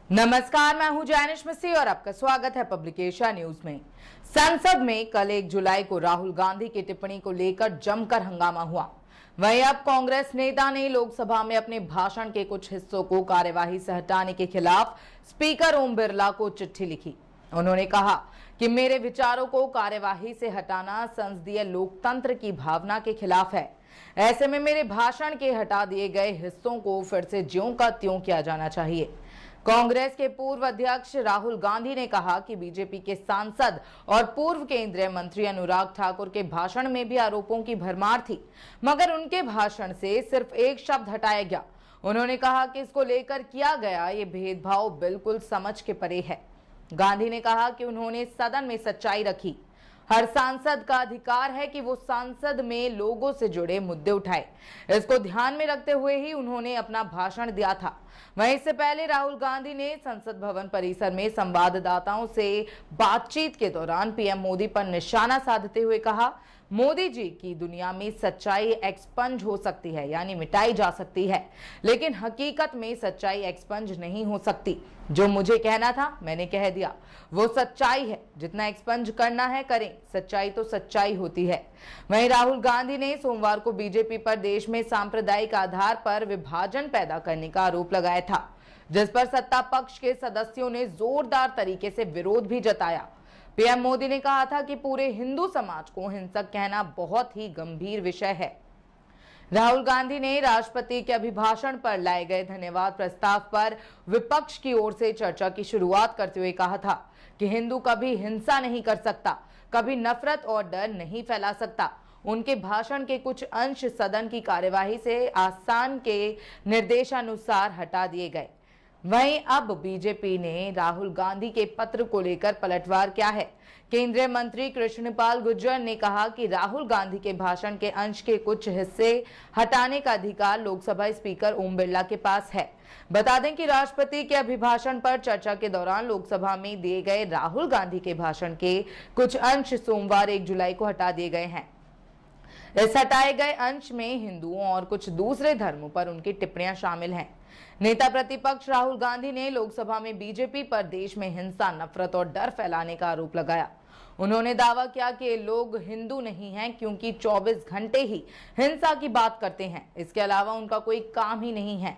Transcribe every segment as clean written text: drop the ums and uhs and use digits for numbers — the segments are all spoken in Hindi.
नमस्कार, मैं हूं जैनिश मिस्सी और आपका स्वागत है पब्लिक एशिया न्यूज में। संसद में कल 1 जुलाई को राहुल गांधी की टिप्पणी को लेकर जमकर हंगामा हुआ। वहीं अब कांग्रेस नेता ने लोकसभा में अपने भाषण के कुछ हिस्सों को कार्यवाही से हटाने के खिलाफ स्पीकर ओम बिरला को चिट्ठी लिखी। उन्होंने कहा कि मेरे विचारों को कार्यवाही से हटाना संसदीय लोकतंत्र की भावना के खिलाफ है। ऐसे में मेरे भाषण के हटा दिए गए हिस्सों को फिर से ज्यों का त्यों किया जाना चाहिए। कांग्रेस के पूर्व अध्यक्ष राहुल गांधी ने कहा कि बीजेपी के सांसद और पूर्व केंद्रीय मंत्री अनुराग ठाकुर के भाषण में भी आरोपों की भरमार थी, मगर उनके भाषण से सिर्फ एक शब्द हटाया गया। उन्होंने कहा कि इसको लेकर किया गया ये भेदभाव बिल्कुल समझ के परे है। गांधी ने कहा कि उन्होंने सदन में सच्चाई रखी। हर सांसद का अधिकार है कि वो संसद में लोगों से जुड़े मुद्दे उठाए। इसको ध्यान में रखते हुए ही उन्होंने अपना भाषण दिया था। वहीं इससे पहले राहुल गांधी ने संसद भवन परिसर में संवाददाताओं से बातचीत के दौरान पीएम मोदी पर निशाना साधते हुए कहा, मोदी जी की दुनिया में सच्चाई एक्सपंज हो सकती है, यानी मिटाई जा सकती है, लेकिन हकीकत में सच्चाई एक्सपंज नहीं हो सकती। जो मुझे कहना था मैंने कह दिया, वो सच्चाई है। जितना एक्सपंज करना है करें, सच्चाई तो सच्चाई होती है। वहीं राहुल गांधी ने सोमवार को बीजेपी पर देश में सांप्रदायिक आधार पर विभाजन पैदा करने का आरोप लगाया था, जिस पर सत्ता पक्ष के सदस्यों ने जोरदार तरीके से विरोध भी जताया। पीएम मोदी ने कहा था कि पूरे हिंदू समाज को हिंसक कहना बहुत ही गंभीर विषय है। राहुल गांधी ने राष्ट्रपति के अभिभाषण पर लाए गए धन्यवाद प्रस्ताव पर विपक्ष की ओर से चर्चा की शुरुआत करते हुए कहा था कि हिंदू कभी हिंसा नहीं कर सकता, कभी नफरत और डर नहीं फैला सकता। उनके भाषण के कुछ अंश सदन की कार्यवाही से आसन के निर्देशानुसार हटा दिए गए। वहीं अब बीजेपी ने राहुल गांधी के पत्र को लेकर पलटवार किया है। केंद्रीय मंत्री कृष्णपाल गुर्जर ने कहा कि राहुल गांधी के भाषण के अंश के कुछ हिस्से हटाने का अधिकार लोकसभा स्पीकर ओम बिरला के पास है। बता दें कि राष्ट्रपति के अभिभाषण पर चर्चा के दौरान लोकसभा में दिए गए राहुल गांधी के भाषण के कुछ अंश सोमवार 1 जुलाई को हटा दिए गए हैं। इस हटाए गए अंश में हिंदुओं और कुछ दूसरे धर्मों पर उनकी टिप्पणियां शामिल हैं। नेता प्रतिपक्ष राहुल गांधी ने लोकसभा में बीजेपी पर देश में हिंसा, नफरत और डर फैलाने का आरोप लगाया। उन्होंने दावा किया कि ये लोग हिंदू नहीं हैं क्योंकि 24 घंटे ही हिंसा की बात करते हैं। इसके अलावा उनका कोई काम ही नहीं है।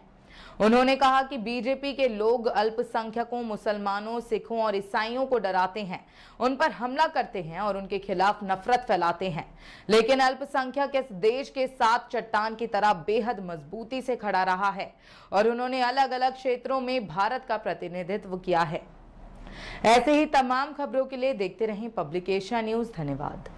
उन्होंने कहा कि बीजेपी के लोग अल्पसंख्यकों, मुसलमानों, सिखों और ईसाइयों को डराते हैं, उन पर हमला करते हैं और उनके खिलाफ नफरत फैलाते हैं, लेकिन अल्पसंख्यक इस देश के साथ चट्टान की तरह बेहद मजबूती से खड़ा रहा है और उन्होंने अलग अलग क्षेत्रों में भारत का प्रतिनिधित्व किया है। ऐसे ही तमाम खबरों के लिए देखते रहें पब्लिक एशिया न्यूज। धन्यवाद।